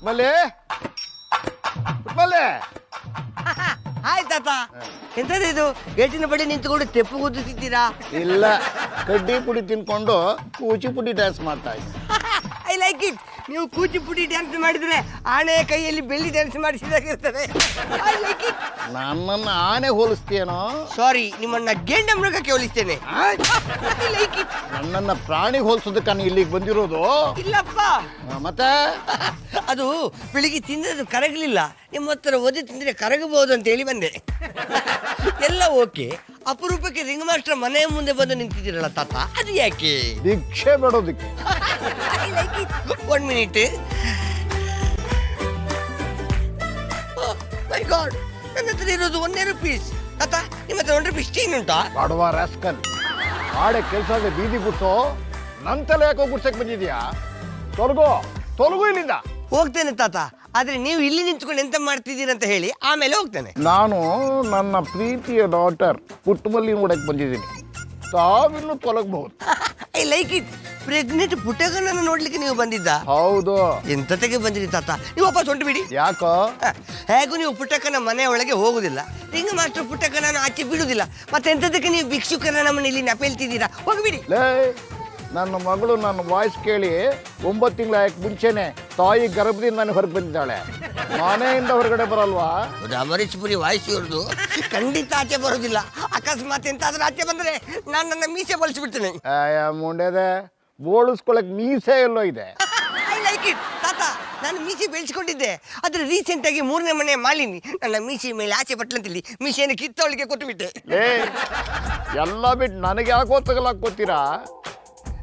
ಪುಟ್ಮಲೆ ಪುಟ್ಮಲೆ hi ತಾತ. ಎಂತದ ಇದು ಗೇಟಿನ ಬಳಿ ನಿಂತುಕೊಂಡು ತೆಪ್ಪು ಕೂದುತ್ತಿದ್ದೀರಾ? ಇಲ್ಲ, ಕಡ್ಡಿ ಪುಡಿ ತಿನ್ಕೊಂಡು ಕೂಚಿಪುಡಿ ಡ್ಯಾನ್ಸ್ ಮಾಡ್ತಾ ಇದ್ದೆ. I like it. ನೀವು ಕೂಚಿಪುಡಿ ಡ್ಯಾನ್ಸ್ ಮಾಡಿದ್ರೆ ಆನೆ ಕೈಯಲ್ಲಿ ಬೆಳ್ಳಿ ಡ್ಯಾನ್ಸ್ ಮಾಡಿಸಿದಾಗಿರ್ತದೆ. I like it. ನನ್ನನ್ನು ಆನೆ ಹೋಲಿಸ್ತೀಯನೋ? ಸಾರಿ, ನಿಮ್ಮನ್ನ ಗೆಂಡ ಮೃಗಕ್ಕೆ ಹೋಲಿಸ್ತೇನೆ. I like it. ನನ್ನನ್ನ ಪ್ರಾಣಿ ಹೋಲಿಸೋದಕ್ಕೆ ನಾನು ಇಲ್ಲಿಗೆ ಬಂದಿರೋದು? ಇಲ್ಲಪ್ಪ, ಮತ್ತೆ ಅದು ಬೆಳಿಗ್ಗೆ ತಿಂದದ್ದು ಕರಗಲಿಲ್ಲ. ನಿಮ್ಮ ಹತ್ರ ಓದಿ ತಿಂದ್ರೆ ಕರಗಬಹುದು ಅಂತ ಹೇಳಿ ಬಂದೆ. ಎಲ್ಲ ಓಕೆ. ಅಪರೂಪಕ್ಕೆ ರಿಂಗ್ ಮಾಸ್ಟರ್ ಮನೆಯ ಮುಂದೆ ಬಂದು ನಿಂತಿದ್ದೀರಲ್ಲ ತಾತ, ಅದು ಯಾಕೆ? ಭಿಕ್ಷೆ ಬೇಡೋದಕ್ಕೆ. One minute. ಮೈ ಗಾಡ್, ನನ್ನ ಹತ್ರ ಇರೋದು ₹1 ತಾತ. ನಿಮ್ಮ ಹತ್ರ ₹1 ಚೈನ್ ಉಂಟಾ? ಬಡವ ರಾಸ್ಕಲ್, ಆಡೆ ಕೆಲಸ ಬೀದಿ ಗುಡ್ಸೋ ನನ್ನ ತಲೆ ಯಾಕೋ ಗುಡ್ಸಕ್ ಬಂದಿದ್ಯಾ? ತೊಲಗು ಇಲ್ಲಿಂದ. ಹೋಗ್ತೇನೆ ತಾತ, ಆದ್ರೆ ನೀವು ಇಲ್ಲಿ ನಿಂತ್ಕೊಂಡು ಎಂತ ಮಾಡ್ತಿದ್ದೀರಂತ ಹೇಳಿ ಆಮೇಲೆ ಹೋಗ್ತೇನೆ. ನಾನು ನನ್ನ ಪ್ರೀತಿಯ ಡಾಟರ್ ಪುಟ್ಟಮಲ್ಲಿ ನೋಡಕ್ ಬಂದಿದ್ದೀನಿ. ತಾವಿನ್ನು ತೊಲಗಬಹುದು. I like it. ಪ್ರೆಗ್ನೆಂಟ್ ಪುಟ್ಟಗನ್ನ ನೋಡ್ಲಿಕ್ಕೆ ನೀವು ಬಂದಿದ್ದ? ಹೌದು. ಎಂತತೆಗೆ ಬಂದಿರಿ ತಾತ? ನೀವು ವಾಪಸ್ ಹೊಂಟು ಬಿಡಿ. ಯಾಕೋ? ಹೇಗೂ ನೀವು ಪುಟ್ಟಕ್ಕನ ಮನೆ ಒಳಗೆ ಹೋಗುದಿಲ್ಲ, ರಿಂಗ್ ಮಾಸ್ಟರ್ ಪುಟ್ಟಕ್ಕನ ಆಚೆ ಬಿಡುದಿಲ್ಲ. ಮತ್ತೆ ಎಂತದಕ್ಕೆ ನೀವು ಭಿಕ್ಷುಕರ ನಮ್ಮನ್ನ ಇಲ್ಲಿ ನೆಪೆಲ್ತಿದ್ದೀರಾ? ಹೋಗ್ಬಿಡಿ. ಲೇ, ನನ್ನ ಮಗಳು ನನ್ನ ವಾಯ್ಸ್ ಕೇಳಿ 9 ತಿಂಗಳ ಮುಂಚೆನೆ ತಾಯಿ ಗರ್ಭದಿಂದ ನಾನು ಹೊರಗೆ ಬಂದಿದ್ದಾಳೆ. ಮನೆಯಿಂದ ಹೊರಗಡೆ ಬರಲ್ವಾ? ಅಮರೀಶ್ಪುರಿ ವಾಯ್ಸ್ ಇವ್ರದ್ದು ಖಂಡಿತ ಆಚೆ ಬರುದಿಲ್ಲ. ಅಕಸ್ಮಾತ್ ಎಂತಾದ್ರೂ ಆಚೆ ಬಂದ್ರೆ ನಾನು ನನ್ನ ಮೀಸೆ ಬಳಸಿಬಿಡ್ತೇನೆ. ಮುಂಡೆದೆ ಬೋಳಿಸ್ಕೊಳಕ್ ಮೀಸೆ ಎಲ್ಲೋ ಇದೆ. ಐ ಲೈಕ್ ಇಟ್ ತಾತ. ನಾನು ಮೀಸೆ ಬೆಳೆಸ್ಕೊಂಡಿದ್ದೆ, ಆದ್ರೆ ರೀಸೆಂಟ್ ಆಗಿ 3ನೇ ಮನೆ ಮಾಲಿನಿ ನನ್ನ ಮೀಸೆ ಮೇಲೆ ಆಚೆ ಬಟ್ಲಂತೇಳಿ ಮೀಸೆಯನ್ನು ಕಿತ್ತವಳಿಗೆ ಕೊಟ್ಟು ಬಿಟ್ಟೆ. ಎಲ್ಲ ಬಿಟ್ಟು ನನಗೆ ಯಾಕೋ ತಗಲಾಕೋತೀರಾ?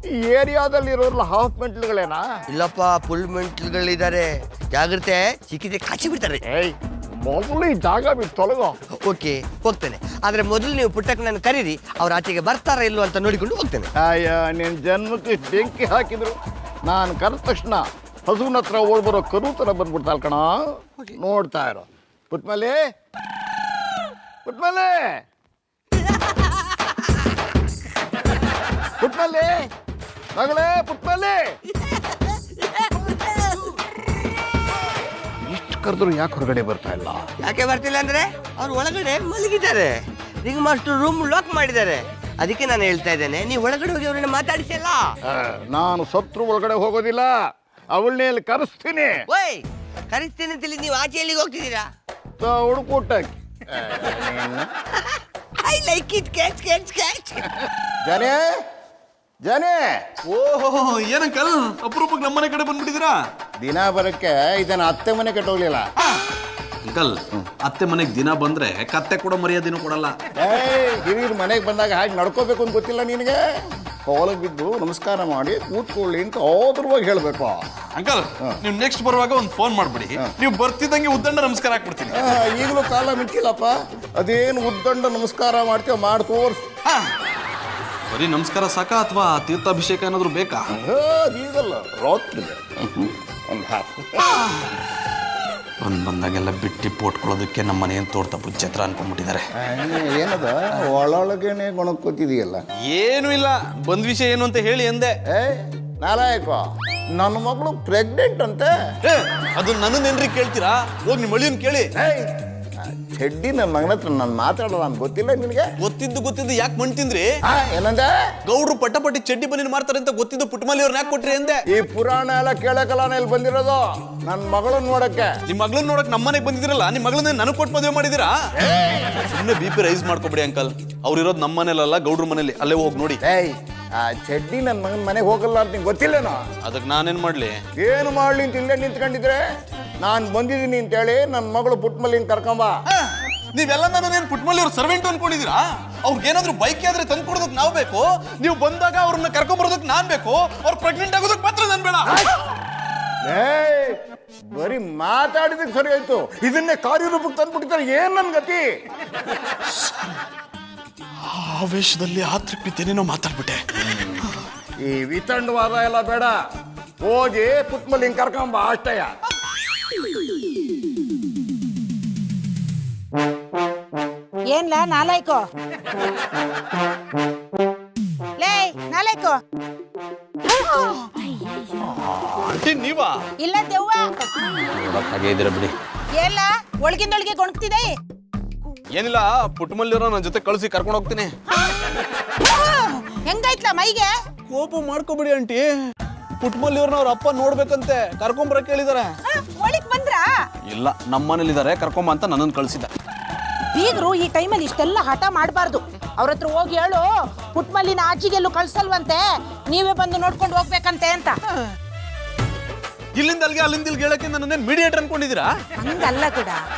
ಈ ಏರಿಯಾದಲ್ಲಿರೋರ್ಲ ಹಾಫ್ ಮೆಂಟ್ಲ್ಗಳೇನಾ? ಇಲ್ಲಪ್ಪ, ಫುಲ್ ಮೆಂಟ್ಲ್ಗಳಿದ್ದಾರೆ. ಜಾಗ್ರತೆ, ಸಿಕ್ಕಿದ್ರೆ ಕಾಚಿ ಬಿಡ್ತಾರೆ. ಮೊದಲು ಈ ಜಾಗ ಬಿಟ್ಟು ತೊಲಗೋ. ಓಕೆ, ಹೋಗ್ತೇನೆ. ಆದ್ರೆ ಮೊದಲು ನೀವು ಪುಟ್ಟಕ್ಕೆ ನಾನು ಕರೀರಿ. ಅವ್ರ ಆಚೆಗೆ ಬರ್ತಾರ ಇಲ್ವೋ ಅಂತ ನೋಡಿಕೊಂಡು ಹೋಗ್ತೇನೆ. ಅಯ್ಯ, ನಿನ್ನ ಜನ್ಮಕ್ಕೆ ಬೆಂಕಿ ಹಾಕಿದ್ರು ನಾನು ಕರೆದ ತಕ್ಷಣ ಹಸುವಿನ ಹತ್ರ ಓಡ್ಬರೋ ಕರು ಥರ ಬಂದ್ಬಿಡ್ತಾಳ ಕಣ. ನೋಡ್ತಾ ಇರೋ. ಪುಟ್ಮಲೆ ಪುಟ್ಮಲೆ ಪುಟ್ಮಲೆ ಮಗಳೇ, ಪುಟ್ಮಲೆ. ಇಷ್ಟು ಕರೆದ್ರು ಯಾಕೆ ಹೊರಗಡೆ ಬರ್ತಾ ಇಲ್ಲ? ಯಾಕೆ ಬರ್ತಿಲ್ಲ ಅಂದ್ರೆ ಅವ್ರು ಒಳಗಡೆ ಮಲಗಿದ್ದಾರೆ. ರಿಂಗ್ ಮಾಸ್ಟರ್ ರೂಮ್ ಲಾಕ್ ಮಾಡಿದ್ದಾರೆ. ಅದಕ್ಕೆ ನಾನು ಹೇಳ್ತಾ ಇದ್ದೇನೆ, ನೀವು ಒಳಗಡೆ ಹೋಗಿ ಅವ್ರನ್ನ ಮಾತಾಡಿಸಿ ಅಲ್ಲ. ನಾನು ಸತ್ರು ಒಳಗಡೆ ಹೋಗೋದಿಲ್ಲ, ಅವಳನ್ನೇ ಇಲ್ಲಿ ಕರೆಸ್ತೀನಿ. ಓಯ್, ಕರಿಸ್ತೇನೆ ಅಂತೇಳಿ ನೀವು ಆಚೆ ಎಲ್ಲಿಗೆ ಹೋಗ್ತಿದ್ದೀರಾ? ಹುಡುಕೊಟ್ಟಾಕಿ. I like it. Catch catch catch. ಜನೇ ಜನೇ. ಓಹೋ, ಏನಂಕಲ್ ಅಪರೂಪಕ್ಕೆ ನಮ್ಮನೆ ಕಡೆ ಬಂದ್ಬಿಟ್ಟಿದ್ದೀರಾ? ದಿನ ಬರಕ್ಕೆ ಇದನ್ನ ಅತ್ತೆ ಮನೆ ಕಟ್ಟೋಗ್ಲಿಲ್ಲ. ಅಂಕಲ್, ಅತ್ತೆ ಮನೆಗೆ ದಿನ ಬಂದ್ರೆ ಕತ್ತೆ ಕೊಡೋ ಮರ್ಯಾದಿನೂ ಕೊಡಲ್ಲ. ಹಿರಿಯರು ಮನೆಗೆ ಬಂದಾಗ ಹಾಗೆ ನಡ್ಕೋಬೇಕು ಅಂತ ಗೊತ್ತಿಲ್ಲ ನಿನಗೆ? ಕಾಲಿಗೆ ಬಿದ್ದು ನಮಸ್ಕಾರ ಮಾಡಿ ಕೂತ್ಕೊಳ್ಳಿ ಅಂತ ಆದ್ರವಾಗಿ ಹೇಳ್ಬೇಕು. ಅಂಕಲ್, ನೀವು ನೆಕ್ಸ್ಟ್ ಬರುವಾಗ ಒಂದು ಫೋನ್ ಮಾಡ್ಬಿಡಿ. ನೀವು ಬರ್ತಿದ್ದಂಗೆ ಉದ್ದಂಡ ನಮಸ್ಕಾರ ಹಾಕ್ಬಿಡ್ತೀನಿ. ಈಗಲೂ ಕಾಲ ಮಿಂಚಿಲ್ಲಪ್ಪ. ಅದೇನು ಉದ್ದಂಡ ನಮಸ್ಕಾರ ಮಾಡ್ತೀವ ಮಾಡಿ ತೋರ್ಸ್. ಬರೀ ನಮಸ್ಕಾರ ಸಾಕ ಅಥವಾ ತೀರ್ಥಾಭಿಷೇಕ ಏನಾದ್ರು ಬೇಕಾ? ಈಗಲ್ಲ, ರಾತ್ರಿ ಬಂದಾಗೆಲ್ಲ ಬಿಟ್ಟು ಪೋಟ್ಕೊಳ್ಳೋದಕ್ಕೆ ನಮ್ಮ ಮನೆ ತೋರ್ತಾ ಬುಚ್ಚತ್ರ ಅನ್ಕೊಂಡ್ಬಿಟ್ಟಿದ್ದಾರೆ. ಏನದ ಒಳೊಳಗೇನೆ ಗೊಣಕೋತಿದೀಯಲ್ಲ? ಏನು ಇಲ್ಲ, ಬಂದ್ ವಿಷಯ ಏನು ಅಂತ ಹೇಳಿ ಎಂದೆ. ನಾಲಾಯಕ, ನನ್ನ ಮಗಳು ಪ್ರೆಗ್ನೆಂಟ್ ಅಂತೆ. ಅದು ನನ್ನನ್ನೇನ್ರಿ ಕೇಳ್ತೀರಾ? ಹೋಗಿ ನಿಮ್ಮ ಮಳಿಯನ್ ಕೇಳಿ. ಚೆಡ್ಡಿ ನನ್ನ ಮಗನ ಹತ್ರ ನಾನು ಮಾತಾಡೋಲ್ಲ ಅಂತ ಗೊತ್ತಿಲ್ಲ ನಿನಗೆ? ಗೊತ್ತಿದ್ದು ಯಾಕೆ ಮಣ್ತಿಂದ್ರಿ? ಏನಂದ? ಗೌಡ್ರು ಪಟ್ಟಿ ಚಡ್ಡಿ ಬನ್ನಿ ಮಾಡ್ತಾರೆ ಅಂತ ಗೊತ್ತಿದ್ದು ಪುಟ್ಟಮಲ್ಲಿ ಅವ್ರನ್ನ ಯಾಕೆ ಕೊಟ್ರಿ ಅಂದೆ. ಈ ಪುರಾಣ ಎಲ್ಲ ಕೇಳಕಲ್ಲ ಇಲ್ಲಿ ಬಂದಿರೋದು ನನ್ನ ಮಗಳನ್ನ ನೋಡಕ್ಕೆ. ನಿಮ್ ಮಗಳನ್ನ ನೋಡಕ್ ನಮ್ಮನೆಗೆ ಬಂದಿದ್ದೀರಲ್ಲ, ನಿಮ್ ಮಗಳನ್ನ ನನಗೆ ಕೊಟ್ಟು ಮದುವೆ ಮಾಡಿದೀರಾ? ಸುಮ್ಮನೆ BP ರೈಸ್ ಮಾಡ್ಕೊಬಿಡಿ ಅಂಕಲ್. ಅವ್ರು ಇರೋದು ನಮ್ಮ ಮನೇಲಲ್ಲ, ಗೌಡ್ರ ಮನೇಲಿ. ಅಲ್ಲೇ ಹೋಗಿ ನೋಡಿ. ಆ ಚಡ್ಡಿ ನನ್ನ ಮಗನ ಮನೆಗೆ ಹೋಗಲ್ಲ ಅಂತ ನಿಂಗೆ ಗೊತ್ತಿಲ್ಲೇನೋ? ಅದಕ್ಕೆ ನಾನೇನ್ ಮಾಡ್ಲಿ? ಏನು ಮಾಡ್ಲಿ ಅಂತ ಇಲ್ಲೇ ನಿಂತ್ಕೊಂಡಿದ್ರೆ ನಾನು ಬಂದಿದ್ದೀನಿ ಅಂತೇಳಿ ನನ್ನ ಮಗಳು ಪುಟ್ಟಮಲ್ಲಿನ ಕರ್ಕೊಂಬ. ನೀವೆಲ್ಲ ನಾನೇನು ಪುಟ್ಟಮಲ್ಲಿ ಅವ್ರ ಸರ್ವೆಂಟ್ ಅನ್ಕೊಂಡಿದ್ದೀರಾ? ಅವ್ರಿಗೇನಾದ್ರೂ ಬೈಕ್ ಆದ್ರೆ ತಂದು ಕೊಡೋದಕ್ಕೆ ನಾವು ಬೇಕು, ನೀವು ಬಂದಾಗ ಅವ್ರನ್ನ ಕರ್ಕೊಂಡ್ ಬರೋದಕ್ಕೆ ನಾನ್ ಬೇಕು, ಅವ್ರು ಪ್ರೆಗ್ನೆಂಟ್ ಆಗೋದಕ್ಕೆ ಮಾತ್ರ ನನ್ ಬೇಡ. ಬರೀ ಮಾತಾಡಿದಕ್ಕೆ ಸರಿ ಆಯ್ತು, ಇದನ್ನೇ ಕಾರ್ಯರೂಪಕ್ಕೆ ತಂದ್ಬಿಟ್ಟಿದ್ದಾರೆ. ಏನ್ ನನ್ ಗತಿ? ಆವೇಶದಲ್ಲಿ ಆತೃಪ್ತಿತೇನೇನೋ ಮಾತಾಡ್ಬಿಟ್ಟೆ. ಈ ವಿತಂಡವಾದ ಎಲ್ಲ ಬೇಡ, ಹೋಗಿ ಪುಟ್ಮಲ್ಲಿಂಗ್ ಕರ್ಕೊಂಬ ಅಷ್ಟಯ್ಯ. ಏನ್ಲ ನಾಲಾಯ್ಕೋ? ಲೇ ನಾಲಾಯ್ಕೋ, ಆಂಟಿ ನೀವಾ ಇಲ್ಲ ದೆವ್ವ ನೋಡಕ್ ಹಾಗೆ ಇದ್ದೀರಾ ಬಿಡಿ. ಎಲ್ಲ ಒಳಗಿಂದೊಳಗೆ ಗೊಣಗ್ತಿದೆ. ಏನಿಲ್ಲ, ಪುಟ್ಟಮಲ್ಲಿರೋ ನನ್ನ ಜೊತೆ ಕಳಿಸಿ ಕರ್ಕೊಂಡು ಹೋಗ್ತೀನಿ. ಹೆಂಗಾಯ್ತಲ್ಲ ಮೈಗೆ? ಕೋಪ ಮಾಡ್ಕೋಬಿಡಿ ಆಂಟಿ. ಪುಟ್ಟಮಲ್ಲಿಯವ್ರನ್ನ ಅವ್ರ ಅಪ್ಪ ನೋಡ್ಬೇಕಂತೆ, ಕರ್ಕೊಂಬರಕ್ಕೆ ಹೇಳಿದಾರೆ. ಒಳಗ್ ಬಂದ್ರಾ? ಇಲ್ಲ, ನಮ್ಮನೇಲಿದ್ದಾರೆ, ಕರ್ಕೊಂಬ ಅಂತ ನನ್ನನ್ನು ಕಳಿಸಿದ. ಬೀಗರು ಈ ಟೈಮಲ್ಲಿ ಇಷ್ಟೆಲ್ಲ ಹಠ ಮಾಡಬಾರ್ದು. ಅವ್ರ ಹತ್ರ ಹೋಗಿ ಹೇಳು, ಪುಟ್ಮಲ್ಲಿನ ಆಚೆಗೆಲ್ಲೂ ಕಳ್ಸಲ್ವಂತೆ, ನೀವೇ ಬಂದು ನೋಡ್ಕೊಂಡು ಹೋಗ್ಬೇಕಂತೆ ಅಂತ. ಇಲ್ಲಿಂದ ಅಲ್ಲಿಗೆ ಅಲ್ಲಿಂದ ಇಲ್ಲಿಗೆ ಹೇಳಕ್ಕೆ ನನ್ನೇನು ಮೀಡಿಯೇಟರ್ ಅನ್ಕೊಂಡಿದ್ದೀರಾ? ಹಂಗಲ್ಲ ಕೂಡ,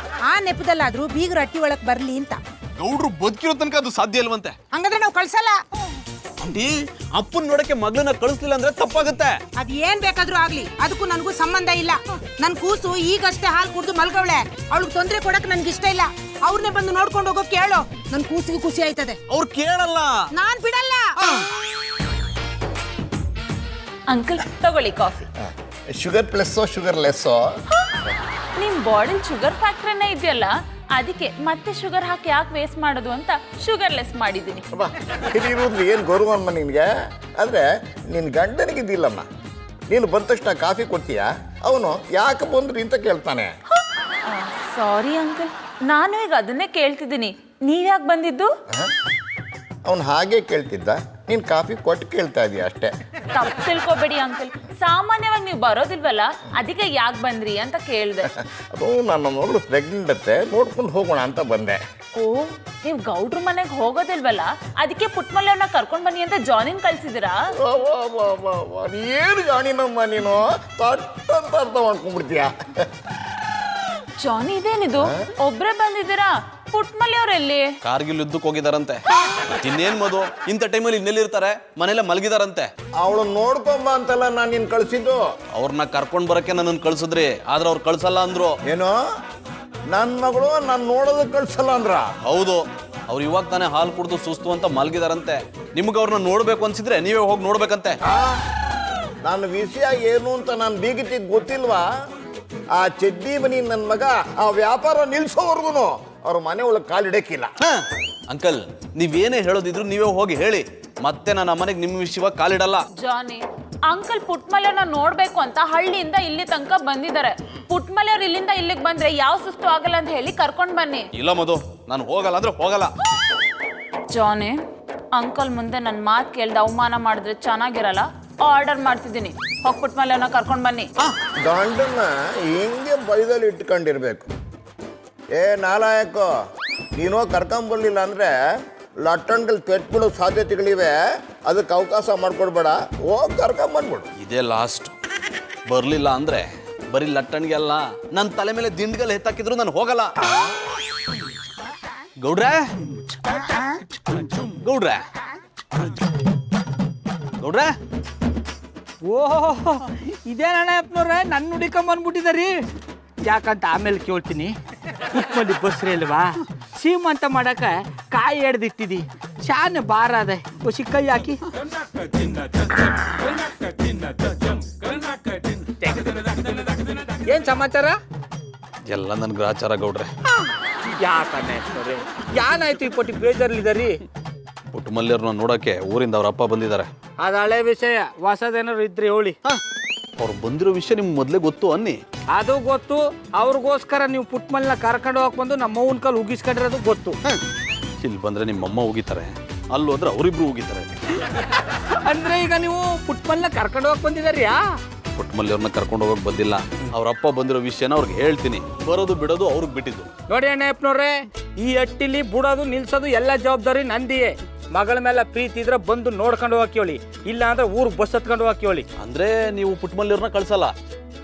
ಆ ನೆಪದಲ್ಲಾದ್ರೂ ಬೀಗರು ಅಟ್ಟಿ ಒಳಗ್ ಬರ್ಲಿ ಅಂತ. ಗೌಡ್ರು ಬದುಕಿರೋ ತನಕ ಅದು ಸಾಧ್ಯ ಇಲ್ವಂತೆ. ಹಂಗಾದ್ರೆ ನಾವು ಕಳ್ಸಲ್ಲ. ಆಂಟಿ, ಅಪ್ಪನ್ ನೋಡಕ್ಕೆ ಮಗಳನ್ನ ಕಳಿಸ್ಲಿಲ್ಲ ಅಂದ್ರೆ ತಪ್ಪಾಗುತ್ತೆ. ಅದ್ ಏನ್ ಬೇಕಾದ್ರೂ ಆಗ್ಲಿ, ಅದಕ್ಕೂ ನನಗೂ ಸಂಬಂಧ ಇಲ್ಲ. ನನ್ ಕೂಸು ಈಗಷ್ಟೇ ಹಾಲು ಕುಡ್ದು ಮಲ್ಗವಳೆ, ಅವಳಿಗೆ ತೊಂದ್ರೆ ಕೊಡಕ್ ನನ್ಗೆ ಇಷ್ಟ ಇಲ್ಲ. ಅವ್ರನ್ನೇ ಬಂದು ನೋಡ್ಕೊಂಡು ಹೋಗೋಕೆ ಹೇಳು, ನನ್ ಕೂಸಿಗೆ ಖುಷಿ ಆಯ್ತದೆ. ಅವ್ರು ಕೇಳಲ್ಲ. ನಾನ್ ಬಿಡಲ್ಲ. ಅಂಕಲ್ ತಗೊಳ್ಳಿ ಕಾಫಿ. ಶುಗರ್ ಪ್ಲಸ್ಸೋ ಶುಗರ್ ಲೆಸ್ಸೋ? ನಿಮ್ ಬಾಡಿ ಶುಗರ್ ಫ್ಯಾಕ್ಟ್ರಿನೇ ಇದೆಯಲ್ಲ, ಅದಕ್ಕೆ ಮತ್ತೆ ಶುಗರ್ ಹಾಕಿ ಯಾಕೆ ವೇಸ್ಟ್ ಮಾಡೋದು ಅಂತ ಶುಗರ್ಲೆಸ್ ಮಾಡಿದ್ದೀನಿ. ಹಿರಿಯೂರು ಏನು ಗೌರವ ಅಮ್ಮ ನಿನಗೆ. ಆದರೆ ನಿನ್ನ ಗಂಡನಿಗಿದ್ದಿಲ್ಲಮ್ಮ. ನೀನು ಬಂದ ತಕ್ಷಣ ಕಾಫಿ ಕೊಡ್ತೀಯಾ, ಅವನು ಯಾಕೆ ಬಂದ್ರಿ ಅಂತ ಕೇಳ್ತಾನೆ. ಸಾರಿ ಅಂಕಲ್, ನಾನು ಈಗ ಅದನ್ನೇ ಕೇಳ್ತಿದ್ದೀನಿ. ನೀವ್ಯಾಕೆ ಬಂದಿದ್ದು? ಅವನು ಹಾಗೆ ಕೇಳ್ತಿದ್ದ, ನೀನು ಕಾಫಿ ಕೊಟ್ಟು ಕೇಳ್ತಾ ಇದೀಯ ಅಷ್ಟೇ. ತಪ್ಪು ತಿಳ್ಕೊಬೇಡಿ ಅಂಕಲ್, ಸಾಮಾನ್ಯವಾಗಿ ನೀವು ಬರೋದಿಲ್ವಲ್ಲ, ಅದಕ್ಕೆ ಯಾಕೆ ಬಂದ್ರಿ ಅಂತ ಕೇಳಿದೆ. ಅದು ನನ್ನ ಮಗಳು ಪ್ರೆಗ್ನೆಂಟ್ ಅತ್ತೆ, ನೋಡ್ಕೊಂಡು ಹೋಗೋಣ ಅಂತ ಬಂದೆ. ಓ, ನೀವು ಗೌಡ್ರ ಮನೆಗೆ ಹೋಗೋದಿಲ್ವಲ್ಲ, ಅದಕ್ಕೆ ಪುಟ್ಮಲ್ಲವ್ರನ್ನ ಕರ್ಕೊಂಡು ಬನ್ನಿ ಅಂತ ಜಾನಿನ್ ಕಳ್ಸಿದಿರಾ? ಏನು ಜಾಣಿನಮ್ಮ ನೀನು, ತಟ್ಟಂತ ಅರ್ಥ ಮಾಡ್ಕೊಂಡ್ಬಿಡ್ತೀಯ. ಜಾನಿ ಇದೇನಿದು, ಒಬ್ರೇ ಬಂದಿದ್ದೀರಾ? ಪುಟ್ಮಲ್ಲಿ ಅವರೆಲ್ಲಿ? ಕಾರ್ಗಿಲ್ ಯುದ್ಧಕ್ಕೆ ಹೋಗಿದಾರಂತೆ. ಇನ್ನೇನ್ ಮದು, ಇಂಥ ಟೈಮಲ್ಲಿ ಇನ್ನೆಲ್ಲಿರ್ತಾರೆ, ಮನೇಲೆ ಮಲಗಿದಾರಂತೆ. ಅವಳು ನೋಡ್ಕೊಂಬ ಅಂತಲ್ಲ ನಾನು ನಿನ್ ಕಳ್ಸಿದ್ದು. ಅವ್ರನ್ನ ಕರ್ಕೊಂಡ್ ಬರಕ್ಕೆ ನನ್ನನ್ನು ಕಳ್ಸಿದ್ರಿ, ಆದ್ರೆ ಅವ್ರು ಕಳ್ಸಲ್ಲ ಅಂದ್ರು. ಏನು, ನನ್ನ ಮಗಳು ನಾನು ನೋಡೋದಕ್ಕೆ ಕಳ್ಸಲ್ಲ ಅಂದ್ರ? ಹೌದು, ಅವ್ರು ಇವಾಗ ತಾನೇ ಹಾಲು ಕುಡ್ದು ಸುಸ್ತು ಅಂತ ಮಲಗಿದಾರಂತೆ. ನಿಮ್ಗೆ ಅವ್ರನ್ನ ನೋಡ್ಬೇಕು ಅನ್ಸಿದ್ರೆ ನೀವೇ ಹೋಗಿ ನೋಡ್ಬೇಕಂತೆ. ನನ್ನ ವಿಷಯ ಏನು ಅಂತ ನಾನು ಬೀಗಿತಿಗೆ ಗೊತ್ತಿಲ್ವಾ? ಆ ಚೆಡ್ಡಿ ಮನಿ ನನ್ನ ಮಗ ಆ ವ್ಯಾಪಾರ ನಿಲ್ಸೋವರ್ಗು ಅವ್ರ ಮನೆ ಒಳಗೆ ಕಾಲಿಡಕ್ಕಿಲ್ಲ. ಅಂಕಲ್, ನೀವೇನೇ ಹೇಳೋದಿದ್ರು ನೀವೇ ಹೋಗಿ ಹೇಳಿ, ಮತ್ತೆ ನನ್ನ ಮನೆಗೆ ನಿಮ್ಮ ವಿಷಯವಾಗಿ ಕಾಲಿಡಲ್ಲ. ಜಾನಿ, ಅಂಕಲ್ ಪುಟ್ಮಲ್ಲವ್ರನ್ನ ನೋಡ್ಬೇಕು ಅಂತ ಹಳ್ಳಿಯಿಂದ ಇಲ್ಲಿ ತನಕ ಬಂದಿದ್ದಾರೆ. ಪುಟ್ಮಲ್ಲವ್ರು ಇಲ್ಲಿಂದ ಇಲ್ಲಿಗೆ ಬಂದ್ರೆ ಯಾವ ಸುಸ್ತು ಆಗಲ್ಲ ಅಂತ ಹೇಳಿ ಕರ್ಕೊಂಡ್ ಬನ್ನಿ. ಇಲ್ಲ ಮಧು, ನಾನು ಹೋಗಲ್ಲ ಅಂದ್ರೆ ಹೋಗಲ್ಲ. ಜಾನಿ, ಅಂಕಲ್ ಮುಂದೆ ನನ್ನ ಮಾತು ಕೇಳ್ದ ಅವಮಾನ ಮಾಡಿದ್ರೆ ಚೆನ್ನಾಗಿರಲ್ಲ. ಆರ್ಡರ್ ಮಾಡ್ತಿದ್ದೀನಿ, ಹೋಗಿ ಪುಟ್ಮಲ್ಲವ್ರನ್ನ ಕರ್ಕೊಂಡ್ ಬನ್ನಿ. ಗಂಡನ್ನ ಹಿಂಗೆ ಬೈದಲ್ಲಿ ಇಟ್ಕೊಂಡಿರ್ಬೇಕು. ಏ ನಾಲಾಯಕ, ನೀನು ಕರ್ಕೊಂಬರ್ಲಿಲ್ಲ ಅಂದ್ರೆ ಲಟ್ಟಣ್ಗಳು ಪೆಟ್ಬಿಡೋ ಸಾಧ್ಯತೆಗಳಿವೆ, ಅದಕ್ಕೆ ಅವಕಾಶ ಮಾಡ್ಕೊಡ್ಬೇಡ, ಹೋಗಿ ಕರ್ಕೊಂಬಂದ್ಬಿಡು. ಇದೇ ಲಾಸ್ಟ್. ಬರ್ಲಿಲ್ಲ ಅಂದ್ರೆ ಬರೀ ಲಟ್ಟಣ್ಗೆ ಅಲ್ಲ, ನನ್ನ ತಲೆ ಮೇಲೆ ದಿಂಡ್ಗಲ್ ಎತ್ತಾಕಿದ್ರು ನಾನು ಹೋಗಲ್ಲ. ಗೌಡ್ರೆ ಗೌಡ್ರೆ ಗೌಡ್ರೆ, ಓಹೋ, ಇದೇನಣ್ಣಪ್ಪನವ್ರೆ ನನ್ನ ಹುಡಿಕೊಂಬಂದ್ಬಿಟ್ಟಿದಾರಿ. ಯಾಕಂತ ಆಮೇಲೆ ಕೇಳ್ತೀನಿ. ಪುಟ್ಮಲ್ಲಿ ಬಸ್ರಿ ಅಲ್ವಾ, ಸೀಮಂತ ಮಾಡಕ ಕಾಯಿ ಎಡ್ದಿಟ್ಟಿದಿ, ಶಾನೆ ಬಾರ ಅದ, ಒಸಿ ಕೈ ಹಾಕಿ. ಏನ್ ಸಮಾಚಾರ? ಎಲ್ಲ ನನ್ ಗ್ರಾಚಾರ ಗೌಡ್ರೆ. ಯಾಕಣ್ಣಪ್ಪನವ್ರೆ, ಯಾನಾಯ್ತು ಈ ಪಟ್ಟಿ ಬೇಜಾರ್ಲಿದಾರಿ? ಪುಟ್ಟಮಲ್ಲಿಯವ್ರನ್ನ ನೋಡಕ್ಕೆ ಊರಿಂದ ಅವ್ರ ಅಪ್ಪ ಬಂದಿದ್ದಾರೆ. ಅದು ಹಳೆ ವಿಷಯ, ಹೊಸದೇನಾರು ಇದ್ರಿ ಹೇಳಿ. ಅವ್ರು ಬಂದಿರೋ ವಿಷಯ ನಿಮ್ಗೆ ಮೊದಲೇ ಗೊತ್ತು ಅನ್ನಿ. ಅದು ಗೊತ್ತು, ಅವ್ರಿಗೋಸ್ಕರ ನೀವು ಪುಟ್ಮಲ್ನ ಕರ್ಕೊಂಡು ಹೋಗಕ್ ಬಂದು ನಮ್ಮ ಅವ್ವನ ಕಾಲು ಉಗಿಸ್ಕೊಂಡಿರೋದು ಗೊತ್ತು. ಇಲ್ಲಿ ಬಂದ್ರೆ ನಿಮ್ಮಮ್ಮ ಹೋಗಿತಾರೆ, ಅಲ್ಲಿ ಹೋದ್ರೆ ಅವರಿಬ್ರು ಹೋಗಿದ್ದಾರೆ. ಅಂದ್ರೆ ಈಗ ನೀವು ಪುಟ್ಮಲ್ನ ಕರ್ಕೊಂಡು ಹೋಗಕ್ ಬಂದಿದಾರಿಯಾ? ಪುಟ್ಟಮಲ್ಲಿಯವ್ರನ್ನ ಕರ್ಕೊಂಡು ಹೋಗಕ್ ಬಂದಿಲ್ಲ, ಅವ್ರ ಅಪ್ಪ ಬಂದಿರೋ ವಿಷಯನ ಅವ್ರಿಗೆ ಹೇಳ್ತೀನಿ. ಬರೋದು ಬಿಡೋದು ಅವ್ರಿಗೆ ಬಿಟ್ಟಿದ್ದು. ನೋಡಿ ಅಣ್ಣಪ್ಪನವ್ರೆ, ಈ ಹಟ್ಟಿಲಿ ಬಿಡೋದು ನಿಲ್ಸೋದು ಎಲ್ಲ ಜವಾಬ್ದಾರಿ ನಂದಿಯೇ. ಮಗಳ ಮೇಲೆ ಪ್ರೀತಿ ಇದ್ರೆ ಬಂದು ನೋಡ್ಕೊಂಡು ಹೋಗಕ್ಕೆ ಹೇಳಿ, ಇಲ್ಲ ಅಂದ್ರೆ ಊರಿಗೆ ಬಸ್ ಹತ್ಕೊಂಡು ಹೋಗಕ್ಕೆ ಹೇಳಿ. ಅಂದ್ರೆ ನೀವು ಪುಟ್ಟಮಲ್ಲಿಯವ್ರನ್ನ ಕಳ್ಸಲ್ಲ?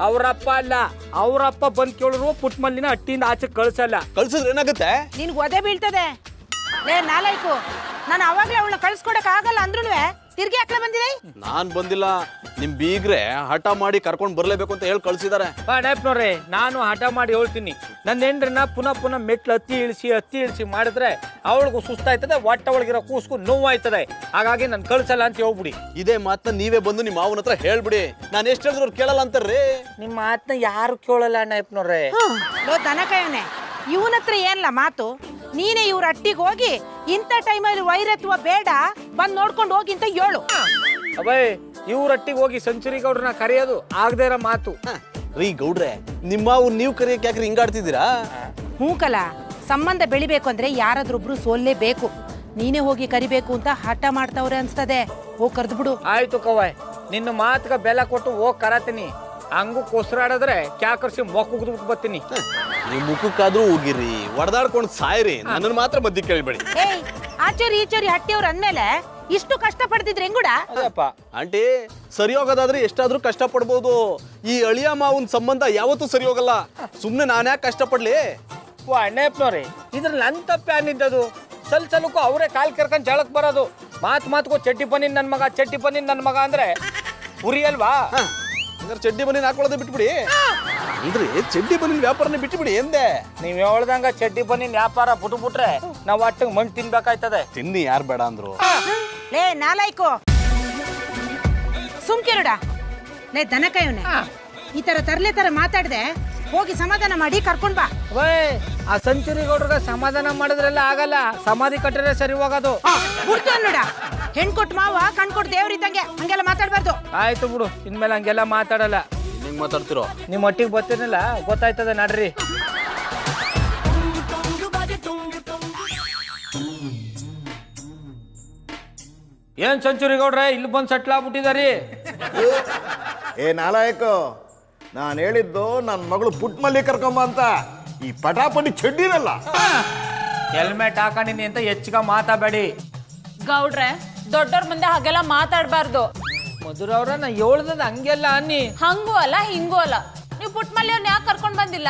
ಅವ್ರಪ್ಪ ಅಲ್ಲ, ಅವ್ರಪ್ಪ ಬಂದ್ ಕೇಳಿದ್ರು ಪುಟ್ಮಲ್ಲಿನ ಹಟ್ಟಿಯಿಂದ ಆಚೆ ಕಳ್ಸಲ್ಲ. ಕಳ್ಸಿದ್ರೆ ಏನಾಗುತ್ತೆ? ನಿನ್ಗೆ ಒದೆ ಬೀಳ್ತದೆ. ಲೇ ನಾಲಾಯ್ಕು, ನಾನು ಅವಾಗ್ಲೇ ಅವಳನ್ನ ಕಳ್ಸ್ಕೊಡಕ್ ಆಗಲ್ಲ ಅಂದ್ರೂ ತಿರ್ಗಿ ಹಾಕ್ಲ ಬಂದಿದೆ. ನಾನ್ ಬಂದಿಲ್ಲ, ನಿಮ್ ಬೀಗ್ರೆ ಹಠ ಮಾಡಿ ಕರ್ಕೊಂಡ್ ಬರ್ಲೇಬೇಕು ಅಂತ ಹೇಳಿ ಕಳ್ಸಿದಾರೆ. ಅಣ್ಣಪ್ಪನವ್ರೆ, ನಾನು ಹಠ ಮಾಡಿ ಹೇಳ್ತೀನಿ, ನನ್ನ ಹೆಂಡ್ರನ್ನ ಪುನಃ ಮೆಟ್ಲು ಹತ್ತಿ ಇಳಿಸಿ ಮಾಡಿದ್ರೆ ಅವಳಿಗೂ ಸುಸ್ತಾಯ್ತದೆ, ಹೊಟ್ಟೆ ಒಳಗಿರೋ ಕೂಸ್ಗೂ ನೋವಾಯ್ತದೆ. ಹಾಗಾಗಿ ನಾನು ಕಳ್ಸಲ್ಲ ಅಂತ ಹೇಳ್ಬಿಡಿ. ಇದೇ ಮಾತನ್ನ ನೀವೇ ಬಂದು ನಿಮ್ಮ ಮಾವನ ಹತ್ರ ಹೇಳ್ಬಿಡಿ. ನಾನು ಎಷ್ಟು ಹೇಳಿದ್ರು ಅವ್ರು ಕೇಳಲ್ಲ ಅಂತಾರ್ರಿ. ನಿಮ್ಮ ಮಾತನ್ನ ಯಾರು ಕೇಳಲ್ಲ ಅಣ್ಣಪ್ಪನವ್ರೆ. ಲೋ ದನಕಾಯವನೆ, ಇವನ ಹತ್ರ ಏನ್ಲ ಮಾತು? ನೀನೇ ಇವ್ರ ಹಟ್ಟಿಗೆ ಹೋಗಿ ಇಂಥ ಟೈಮಲ್ಲಿ ವೈರತ್ವ ಬೇಡ, ಬಂದು ನೋಡ್ಕೊಂಡು ಹೋಗಿ ಅಂತ ಹೇಳು. ಅಬೇ ಇವ್ರೊಟ್ಟಿಗೆ ಹೋಗಿ ಸೆಂಚುರಿ ಗೌಡ್ರನ್ನ ಕರೆಯೋದು ಆಗದೆ ಇರೋ ಮಾತು. ರೀ ಗೌಡ್ರೆ ನಿಮ್ಮ ನೀವು ಕರೆಯಕ್ಕೆ ಯಾಕ್ರಿ ಹಿಂಗಾಡ್ತಿದ್ದೀರಾ? ಹ್ಞೂ ಕಲ, ಸಂಬಂಧ ಬೆಳಿಬೇಕು ಅಂದ್ರೆ ಯಾರಾದ್ರೊಬ್ರು ಸೋಲ್ಲೇಬೇಕು. ನೀನೇ ಹೋಗಿ ಕರಿಬೇಕು ಅಂತ ಹಠ ಮಾಡ್ತಾವ್ರೆ ಅನ್ಸ್ತದೆ. ಹೋಗಿ ಕರೆದು ಬಿಡು. ಆಯ್ತು ಕವಾಯ್, ನಿನ್ನ ಮಾತ್ಗ ಬೆಲೆ ಕೊಟ್ಟು ಹೋಗಿ ಕರತೀನಿ. ಹಂಗು ಕೊಸ್ರಾಡಿದ್ರೆ ಕ್ಯಾಕರ್ಸಿ ಮೊಕ್ಕ ಬರ್ತೀನಿ. ನೀವು ಮುಖಕ್ಕಾದ್ರೂ ಹೋಗಿರಿ, ಒಡೆದಾಡ್ಕೊಂಡು ಸಾಯ್ರಿ, ನನ್ನನ್ನು ಮಾತ್ರ ಮಧ್ಯೆ ಕೇಳ್ಬೇಡಿ. ಏಯ್, ಆಚೋರಿ ಈಚೋರಿ ಹಟ್ಟಿಯವ್ರು ಅಂದ್ಮೇಲೆ ಇಷ್ಟು ಕಷ್ಟ ಪಡ್ತಿದ್ರೆ ಹೆಂಗುಡ? ಅದಪ್ಪ ಆಂಟಿ, ಸರಿ ಹೋಗೋದಾದ್ರೆ ಎಷ್ಟಾದ್ರೂ ಕಷ್ಟ ಪಡ್ಬೋದು. ಈ ಅಳಿಯ ಮಾವನ್ ಸಂಬಂಧ ಯಾವತ್ತೂ ಸರಿ ಹೋಗಲ್ಲ. ಸುಮ್ನೆ ನಾನ್ಯಾಕೆ ಕಷ್ಟ ಪಡ್ಲಿ? ಓ ಅಣ್ಣಪ್ಪನವ್ರಿ, ಇದ್ರಲ್ಲಿ ನನ್ ತಪ್ಪೆ ಅನ್ನಿದ್ದದು. ಸಲ್ಸಲಕ್ಕೂ ಅವರೇ ಕಾಲ್ ಕೆರ್ಕೊಂಡ್ ಜಳಕ್ ಬರೋದು. ಮಾತ್ಗೂ ಚಡ್ಡಿ ಬನ್ನಿ ನನ್ ಮಗ, ಚಡ್ಡಿ ಬನ್ನಿ ನನ್ ಮಗ ಅಂದ್ರೆ ಉರಿ ಅಲ್ವಾ? ಹಂಗಾರೆ ಚಡ್ಡಿ ಬನ್ನಿ ಹಾಕೊಳ್ಳೋದೇ ಬಿಟ್ಬಿಡಿ. ಅಂದ್ರೆ ಚಡ್ಡಿ ಬನ್ನಿ ವ್ಯಾಪಾರನೇ ಬಿಟ್ಬಿಡಿ ಎಂದೆ. ನೀವ್ ಹೇಳ್ದಂಗ ಚಡ್ಡಿ ಬನ್ನಿ ವ್ಯಾಪಾರ ಬಿಟ್ಬಿಟ್ರೆ ನಾವ್ ಒಟ್ಟಿಗೆ ಮಣ್ಣು ತಿನ್ಬೇಕಾಯ್ತದೆ. ತಿನ್ನಿ, ಯಾರು ಬೇಡ ಅಂದ್ರು. ಲೇ ನಾಲಾಯ್ಕೋ, ಸುಮ್ಕಿರುಡ. ಲೇ ದನಕಾಯವನೆ, ಈ ತರ ತರ್ಲೆ ತರ ಮಾತಾಡ್ದೆ ಹೋಗಿ ಸಮಾಧಾನ ಮಾಡಿ ಕರ್ಕೊಂಡ್ ಬಾ. ಆ ಸೆಂಚುರಿ ಗೌಡ್ರಿಗೆ ಸಮಾಧಾನ ಮಾಡಿದ್ರೆಲ್ಲ ಆಗಲ್ಲ, ಸಮಾಧಿ ಕಟ್ಟಿದ್ರೆ ಸರಿ ಹೋಗೋದು. ಬಿಡ್ತು ನೋಡ, ಹೆಣ್ ಕೊಟ್ಟು ಮಾವ ಕಣ್ ಕೊಟ್ಟು ದೇವ್ರಿದ್ದಂಗೆ ಹಂಗೆಲ್ಲ ಮಾತಾಡ್ಬಾರ್ದು. ಆಯ್ತು ಬಿಡು, ಇನ್ಮೇಲೆ ಹಂಗೆಲ್ಲ ಮಾತಾಡಲ್ಲ. ಹಿಂಗ್ ಮಾತಾಡ್ತಿರೋ? ನಿಮ್ ಒಟ್ಟಿಗೆ ಬರ್ತೀನಿಲ್ಲ, ಗೊತ್ತಾಯ್ತದೆ ನಡ್ರಿ. ಏನ್ ಸೆಂಚುರಿ ಗೌಡ್ರೆ ಇಲ್ಲಿ ಬಂದು ಸೆಟ್ಲ್ ಆಗ್ಬಿಟ್ಟಿದಾರಿ? ಏ ನಾಲಾಯಕ, ನಾನು ಹೇಳಿದ್ದು ನನ್ನ ಮಗಳು ಪುಟ್ಮಲ್ಲಿ ಕರ್ಕೊಂಬ ಅಂತ. ಈ ಪಟಾಪಟಿ ಚಡ್ಡಿರಲ್ಲ, ಹೆಲ್ಮೆಟ್ ಹಾಕೊಂಡಿನಿ ಅಂತ ಹೆಚ್ಚಿಗೆ ಮಾತಾಬೇಡಿ. ಗೌಡ್ರೆ, ದೊಡ್ಡವ್ರ ಮುಂದೆ ಹಾಗೆಲ್ಲ ಮಾತಾಡ್ಬಾರ್ದು. ಮಧುರ ಅವ್ರ ನಾ ಹೇಳ್ದದ ಹಂಗೆಲ್ಲ ಅನ್ನಿ. ಹಂಗೂ ಅಲ್ಲ ಹಿಂಗೂ ಅಲ್ಲ. ನೀವು ಪುಟ್ಮಲ್ಲಿಯವ್ರನ್ನ ಯಾಕೆ ಕರ್ಕೊಂಡ್ ಬಂದಿಲ್ಲ?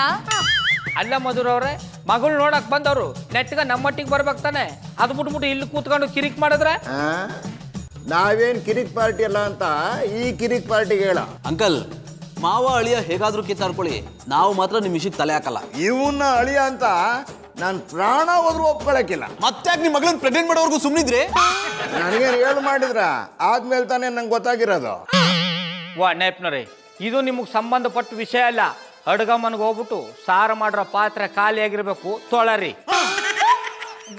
ಅಲ್ಲ ಮಧುರ ಅವ್ರೆ, ಮಗಳು ನೋಡಕ್ ಬಂದವ್ರು ನೆಟ್ಗ ನಮ್ಮಟ್ಟಿಗೆ ಬರ್ಬೇಕು ತಾನೆ. ಅದು ಬಿಟ್ಬಿಟ್ಟು ಇಲ್ಲಿ ಕೂತ್ಕೊಂಡು ಕಿರಿಕ್ ಮಾಡಿದ್ರೆ ಆ? ನಾವೇನ್ ಕಿರಿಕ್ ಪಾರ್ಟಿ ಅಲ್ಲ ಅಂತ ಈ ಕಿರಿಕ್ ಪಾರ್ಟಿಗೆ ಹೇಳ. ಅಂಕಲ್, ಮಾವ ಅಳಿಯ ಹೇಗಾದ್ರೂ ಕಿತ್ತಾಡ್ಕೊಳ್ಳಿ, ನಾವು ಮಾತ್ರ ನಿಮ್ ವಿಷಯಕ್ಕೆ ತಲೆ ಹಾಕಲ್ಲ. ಇವನ್ನ ಅಳಿಯ ಅಂತ ನಾನು ಪ್ರಾಣ ಹೋದ್ರು ಒಪ್ಕೊಳಕಿಲ್ಲ. ಮತ್ತೆ ನಿಮ್ ಮಗಳನ್ನ ಪ್ರೆಗ್ನೆಂಟ್ ಮಾಡೋವರೆಗೂ ಸುಮ್ಮನಿದ್ರಿ? ನನಗೇನು ಹೇಳು ಮಾಡಿದ್ರ ಆದ್ಮೇಲೆ ತಾನೇ ನಂಗೆ ಗೊತ್ತಾಗಿರೋದು. ವಾ ನೆಪ್ನವ್ರೆ, ಇದು ನಿಮಗೆ ಸಂಬಂಧಪಟ್ಟ ವಿಷಯ ಅಲ್ಲ. ಅಡ್ಗ ಮನೆಗೆ ಹೋಗ್ಬಿಟ್ಟು ಸಾರು ಮಾಡ್ರ ಪಾತ್ರೆ ಖಾಲಿ ಆಗಿರ್ಬೇಕು, ತೊಳರಿ.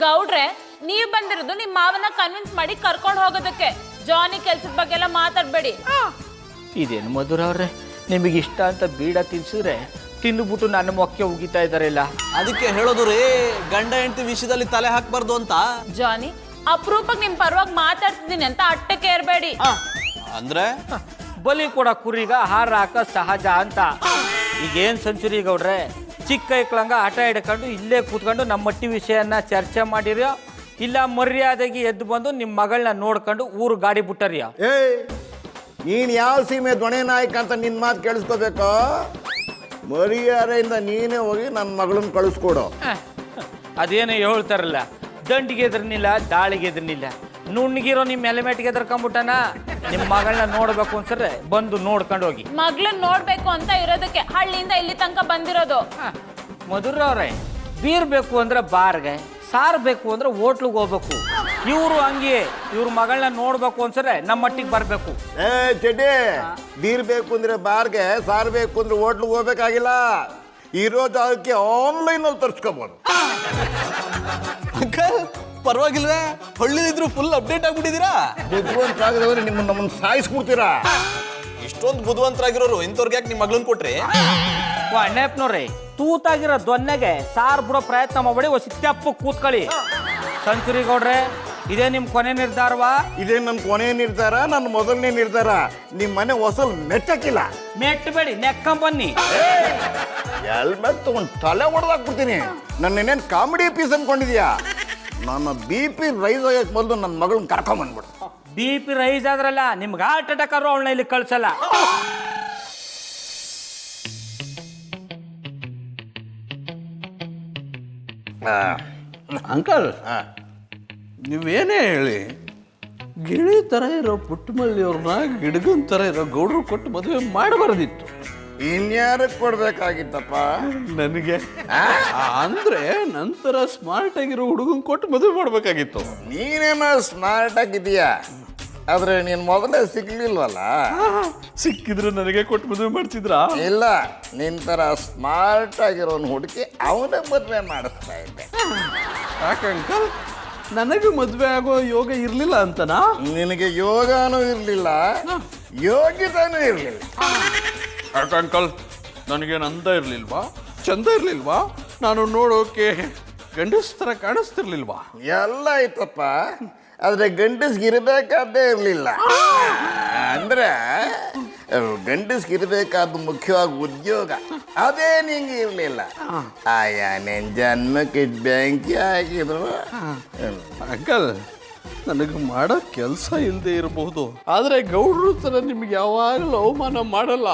ಗೌಡ್ರೆ, ನೀವ್ ಬಂದಿರೋದು ನಿಮ್ ಮಾವನ ಕನ್ವಿನ್ಸ್ ಮಾಡಿ ಕರ್ಕೊಂಡು ಹೋಗೋದಕ್ಕೆ. ಜಾನಿ ಕೆಲ್ಸದ ಬಗ್ಗೆ ಎಲ್ಲ ಮಾತಾಡ್ಬೇಡಿ. ಇದೇನು ಮಧುರ ಅವ್ರೆ, ನಿಮಗೆ ಇಷ್ಟ ಅಂತ ಬೀಡ ತಿನ್ಸಿದ್ರೆ ತಿಂದುಬಿಟ್ಟು ನನ್ನ ಮೊಕ್ಕೆ ಉಗಿತಾ ಇದಾರೆಲ್ಲ. ಅದಕ್ಕೆ ಹೇಳೋದು ರೀ, ಗಂಡ ಹೆಂಡತಿ ವಿಷಯದಲ್ಲಿ ತಲೆ ಹಾಕ್ಬಾರ್ದು ಅಂತ. ಜಾನಿ, ಅಪರೂಪಕ್ಕೆ ನಿಮ್ ಪರವಾಗಿ ಮಾತಾಡ್ತಿದ್ದೀನಿ ಅಂತ ಅಟ್ಟಕ್ಕೆ ಇರ್ಬೇಡಿ. ಅಂದ್ರೆ ಬಲಿ ಕೊಡ ಕುರಿಗ ಹಾರ ಹಾಕ ಸಹಜ ಅಂತ. ಈಗೇನ್ ಸೆಂಚುರಿ ಗೌಡ್ರೆ, ಚಿಕ್ಕ ಐಕ್ಳಂಗ ಆಟ ಹಿಡ್ಕೊಂಡು ಇಲ್ಲೇ ಕೂತ್ಕೊಂಡು ನಮ್ಮ ಮಟ್ಟಿ ವಿಷಯನ ಚರ್ಚೆ ಮಾಡಿರ್ಯೋ, ಇಲ್ಲ ಮರ್ಯಾದೆಗೆ ಎದ್ದು ಬಂದು ನಿಮ್ಮ ಮಗಳನ್ನ ನೋಡ್ಕೊಂಡು ಊರು ಗಾಡಿ ಬಿಟ್ಟರ್ಯ? ಏ, ನೀನ್ ಯಾವ ಸೀಮೆ ದೊಣೆ ನಾಯಕ ಅಂತ ನಿನ್ ಮಾತು ಕೇಳಿಸ್ಕೋಬೇಕು. ಮರ್ಯಾದೆಯಿಂದ ನೀನೇ ಹೋಗಿ ನನ್ನ ಮಗಳನ್ನ ಕಳಿಸ್ಕೊಡು. ಅದೇನೋ ಹೇಳ್ತಾರಲ್ಲ, ದಂಡಿಗೆ ಎದ್ರನಿಲ್ಲ, ದಾಳಿಗೆ ಎದ್ರನಿಲ್ಲ. ನುಣ್ಣಗಿರೋ ನಿಮ್ಮ ಹೆಲ್ಮೆಟ್ಗೆ ಎದ್ರಕೊಂಡ್ಬಿಟ್ಟನ. ನಿಮ್ಮ ಮಗಳನ್ನ ನೋಡ್ಬೇಕು ಅನ್ಸರೆ ಬಂದು ನೋಡ್ಕೊಂಡು ಹೋಗಿ. ಮಗ್ಳನ್ನ ನೋಡ್ಬೇಕು ಅಂತ ಇರೋದಕ್ಕೆ ಹಳ್ಳಿಯಿಂದ ಇಲ್ಲಿ ತನಕ ಬಂದಿರೋದು. ಮಧುರ ಅವ್ರೆ, ಬೀರ್ ಬೇಕು ಅಂದ್ರೆ ಬಾರ್ಗೆ, ಸಾರು ಬೇಕು ಅಂದ್ರೆ ಹೋಟ್ಲಿಗೆ ಹೋಗ್ಬೇಕು. ಇವರು ಹಂಗೆ, ಇವ್ರ ಮಗಳನ್ನ ನೋಡ್ಬೇಕು ಅನ್ಸರೆ ನಮ್ಮ ಮಟ್ಟಿಗೆ ಬರ್ಬೇಕು. ಏ ಚಡ್ಡಿ, ಬೀರ್ ಬೇಕು ಅಂದ್ರೆ ಬಾರ್ಗೆ, ಸಾರ್ ಬೇಕು ಅಂದ್ರೆ ಹೋಟ್ಲಿಗೆ ಹೋಗ್ಬೇಕಾಗಿಲ್ಲ. ಇರೋ ಜಾಗಕ್ಕೆ ಆನ್ಲೈನ್ ಅಲ್ಲಿ ತರ್ಸ್ಕೋಬಹುದು. ಅಂಕಲ್, ಪರವಾಗಿಲ್ವೇ? ಹಳ್ಳಿಲಿದ್ರು ಫುಲ್ ಅಪ್ಡೇಟ್ ಆಗ್ಬಿಟ್ಟಿದ್ದೀರಾ. ಬುದ್ಧಿವಂತರಾಗದವ್ರೆ ನಮ್ಮನ್ನ ಸಾಯಿಸ್ಬಿಡ್ತೀರಾ. ಇಷ್ಟೊಂದು ಬುದ್ಧಿವಂತರಾಗಿರೋರು ಇಂಥವ್ರಿಗೆ ಯಾಕೆ ನಿಮ್ಮ ಮಗಳನ್ನ ಕೊಟ್ರಿ? ಅಣ್ಣಪ್ಪನವ್ರಿ, ತೂತಾಗಿರೋ ದೊನ್ನೆಗೆ ಸಾರು ಬಿಡೋ ಪ್ರಯತ್ನ ಮಾಡ್ಬೇಡಿ, ಹೊಸ ತೆಪ್ಪು ಕೂತ್ಕೊಳ್ಳಿ. ಸೆಂಚುರಿ ಗೌಡ್ರೆ, ಇದೇ ನಿಮ್ ಕೊನೆ ನಿರ್ಧಾರವಾ? ಇದೇ ನನ್ನ ಕೊನೆ ನಿರ್ಧಾರ, ನನ್ನ ಮೊದಲನೇ ನಿರ್ಧಾರ. ನಿಮ್ಮ ಮನೆ ಹೊಸಲ್ ಮೆಟ್ಟಕ್ಕಿಲ್ಲ. ಮೆಟ್ಟಬೇಡಿ, ನೆಕ್ಕಂಬನ್ನಿ. ಹೆಲ್ಮೆಟ್ ತಗೊಂಡು ತಲೆ ಹೊಡೆದಾಕ್ಬಿಡ್ತೀನಿ. ನನ್ನೇನೇನು ಕಾಮಿಡಿ ಪೀಸ್ ಅನ್ಕೊಂಡಿದ್ಯಾ? ನನ್ನ BP ರೈಸ್ ಆಗಕ್ಕೆ ಬಂದು ನನ್ನ ಮಗಳನ್ನ ಕರ್ಕೊಂಬಂದ್ಬಿಡು. BP ರೈಸ್ ಆದ್ರಲ್ಲ, ನಿಮ್ಗೆ ಹಾರ್ಟ್ ಅಟ್ಯಾಕ್ ಆದ್ರೂ ಅವಳನ್ನ ಇಲ್ಲಿ ಕಳ್ಸಲ್ಲ. ಅಂಕಲ್, ನೀವೇನೇ ಹೇಳಿ, ಗಿಳಿ ಥರ ಇರೋ ಪುಟ್ಟಮಲ್ಲಿಯವ್ರನ್ನ ಗಿಡಗನ್ ಥರ ಇರೋ ಗೌಡ್ರು ಕೊಟ್ಟು ಮದುವೆ ಮಾಡಬಾರ್ದಿತ್ತು. ಇನ್ಯಾರಕ್ಕೆ ಕೊಡ್ಬೇಕಾಗಿತ್ತಪ್ಪ? ನನಗೆ ಅಂದ್ರೆ ನಂತರ ಸ್ಮಾರ್ಟ್ ಆಗಿರೋ ಹುಡುಗನ್ ಕೊಟ್ಟು ಮದುವೆ ಮಾಡ್ಬೇಕಾಗಿತ್ತು. ನೀನೇನೋ ಸ್ಮಾರ್ಟ್ ಆಗಿದೀಯಾ, ಆದ್ರೆ ನೀನ್ ಮೊದಲೇ ಸಿಗ್ಲಿಲ್ವಲ್ಲ. ಸಿಕ್ಕಿದ್ರೆ ನನಗೆ ಕೊಟ್ಟು ಮದುವೆ ಮಾಡ್ತಿದ್ರಾ? ಇಲ್ಲ, ನಿನ್ ತರ ಸ್ಮಾರ್ಟ್ ಆಗಿರೋನ್ ಹುಡುಕಿ ಅವನೇ ಮದುವೆ ಮಾಡಿಸ್ತಾ ಇದ್ದೆ. ಯಾಕೆ ಅಂಕಲ್? ನನಗೆ ಮದುವೆ ಆಗೋ ಯೋಗ ಇರಲಿಲ್ಲ ಅಂತನಾ? ನಿನಗೆ ಯೋಗನೂ ಇರಲಿಲ್ಲ, ಯೋಗ್ಯತೆನೂ ಇರಲಿಲ್ಲ. ಯಾಕೆ ಅಂಕಲ್, ನನಗೇನು ಅಂದ ಇರಲಿಲ್ವಾ, ಚಂದ ಇರಲಿಲ್ವಾ, ನಾನು ನೋಡೋಕೆ ಗಂಡಸ್ ಥರ ಕಾಣಿಸ್ತಿರ್ಲಿಲ್ವಾ? ಎಲ್ಲ ಐತಪ್ಪ, ಆದ್ರೆ ಗಂಡಸ್ಗಿರ್ಬೇಕಾದ್ದೇ ಇರಲಿಲ್ಲ. ಅಂದ್ರೆ ಗಂಡಸ್ಗಿರ್ಬೇಕಾದ ಮುಖ್ಯವಾಗಿ ಉದ್ಯೋಗ, ಅದೇ ನಿಂಗೆ ಇರಲಿಲ್ಲ. ಆಯಾ ನಿನ್ ಜನ್ಮಕ್ಕೆ ಬ್ಯಾಂಕಿ ಹಾಕಿದ್ರು. ಅಂಕಲ್, ನನಗೆ ಮಾಡೋ ಕೆಲಸ ಇಲ್ಲದೆ ಇರಬಹುದು, ಆದರೆ ಗೌಡ್ರ ಥರ ನಿಮ್ಗೆ ಯಾವಾಗಲೂ ಅವಮಾನ ಮಾಡಲ್ಲ.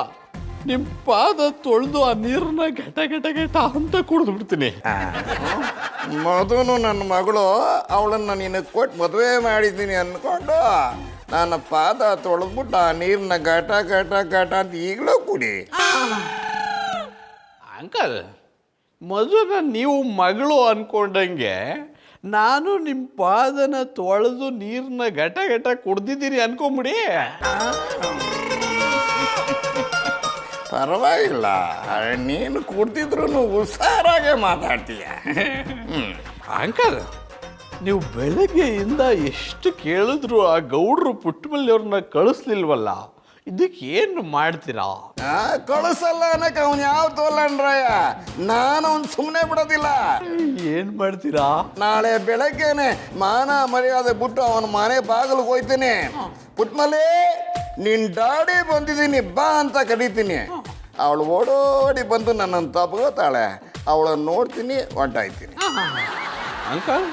ನಿಮ್ಮ ಪಾದ ತೊಳೆದು ಆ ನೀರನ್ನ ಘಟ ಘಟ ಘಟ ಅಂತ ಕುಡಿದು ಬಿಡ್ತೀನಿ. ಮೊದಲು ನನ್ನ ಮಗಳು ಅವಳನ್ನ ನಿನಗೆ ಕೊಟ್ಟು ಮದುವೆ ಮಾಡಿದ್ದೀನಿ ಅಂದ್ಕೊಂಡು ನನ್ನ ಪಾದ ತೊಳೆದ್ಬಿಟ್ಟು ಆ ನೀರನ್ನ ಘಟ ಘಟ ಘಟ ಅಂತ ಈಗಲೂ ಕುಡಿ. ಅಂಕಲ್, ಮೊದಲು ನೀವು ಮಗಳು ಅನ್ಕೊಂಡಂಗೆ ನಾನು ನಿಮ್ಮ ಪಾದನ ತೊಳೆದು ನೀರನ್ನ ಘಟ ಘಟ ಕುಡ್ದಿದ್ದೀನಿ ಅನ್ಕೊಂಬಿಡಿ. ಪರವಾಗಿಲ್ಲ, ನೀನು ಕುಡ್ದಿದ್ರು ಹುಷಾರಾಗೆ ಮಾತಾಡ್ತೀಯ. ಅಂಕಲ್, ನೀವು ಬೆಳಗ್ಗೆಯಿಂದ ಎಷ್ಟು ಕೇಳಿದ್ರು ಆ ಗೌಡ್ರು ಪುಟ್ಟಮಲ್ಲಿಯವ್ರನ್ನ ಕಳಿಸ್ಲಿಲ್ವಲ್ಲ, ಇದಕ್ಕೆ ಏನು ಮಾಡ್ತೀರಾ? ಕಳಿಸಲ್ಲ ಅನ್ನಕ್ಕೆ ಅವನು ಯಾವ ತೋಲಂಡ್ರಯ್ಯ, ನಾನು ಅವ್ನು ಸುಮ್ಮನೆ ಬಿಡೋದಿಲ್ಲ. ಏನು ಮಾಡ್ತೀರಾ? ನಾಳೆ ಬೆಳಗ್ಗೆನೆ ಮಾನ ಮರ್ಯಾದೆ ಬಿಟ್ಟು ಅವನ ಮನೆ ಬಾಗಿಲಿಗೆ ಹೋಯ್ತೀನಿ. ಪುಟ್ಮಲ್ಲಿ, ನಿನ್ ಡಾಡಿ ಬಂದಿದ್ದೀನಿ ಬಾ ಅಂತ ಕರೀತೀನಿ. ಅವಳು ಓಡೋಡಿ ಬಂದು ನನ್ನನ್ನು ತಪ್ಕೋತಾಳೆ. ಅವಳನ್ನು ನೋಡ್ತೀನಿ, ಹೊಂಟಾಯ್ತೀನಿ. ಅಂಕಲ್,